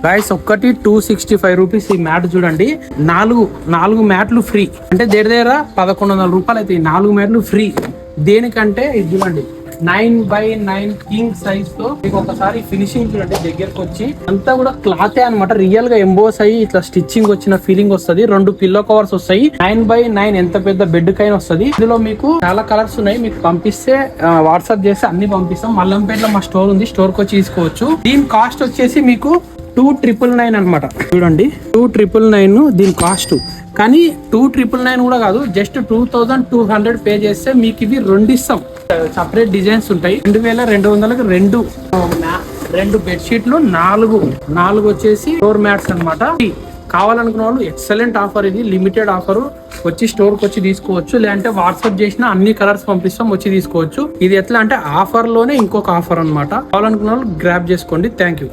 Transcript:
Guys ఒక్కటి 265 rupees ఈ mat చూడండి. నాలుగు మ్యాట్లు ఫ్రీ, అంటే దగ్గర 1100 రూపాయలు అయితే 4 మ్యాట్లు ఫ్రీ. దేనికంటే ఇది చూడండి 9x9 కింగ్ సైజ్ తో మీకు ఒకసారి ఫినిషింగ్ చూడండి దగ్గరకు వచ్చి, అంతా కూడా క్లాతే అనమాట. రియల్ గా ఎంబోస్ అయ్యి ఇట్లా స్టిచ్చింగ్ వచ్చిన ఫీలింగ్ వస్తుంది. 2 పిల్లో కవర్స్ వస్తాయి. 9x9 ఎంత పెద్ద బెడ్ కైనా వస్తుంది. ఇందులో మీకు చాలా కలర్స్ ఉన్నాయి. మీకు పంపిస్తే వాట్సాప్ చేస్తే అన్ని పంపిస్తాం. మల్లంపేటలో మా స్టోర్ ఉంది, స్టోర్ కి వచ్చి తీసుకోవచ్చు. దీని కాస్ట్ వచ్చేసి మీకు 2,999 అనమాట. చూడండి 2,999 దీని కాస్ట్. కానీ 2,999 కూడా కాదు, జస్ట్ 2,200 పే చేస్తే మీకు ఇవి 2 ఇస్తాం. సపరేట్ డిజైన్స్ ఉంటాయి. 2,200కి 2 బెడ్షీట్లు, 4 వచ్చేసి డోర్ మ్యాట్స్ అనమాట. కావాలనుకున్న వాళ్ళు ఎక్సలెంట్ ఆఫర్, ఇది లిమిటెడ్ ఆఫర్. వచ్చి స్టోర్ కి వచ్చి తీసుకోవచ్చు, లేదంటే వాట్సాప్ చేసిన అన్ని కలర్స్ పంపిస్తాం, వచ్చి తీసుకోవచ్చు. ఇది ఎట్లా అంటే ఆఫర్ లోనే ఇంకొక ఆఫర్ అనమాట. కావాలనుకున్న వాళ్ళు గ్రాబ్ చేసుకోండి. Thank you.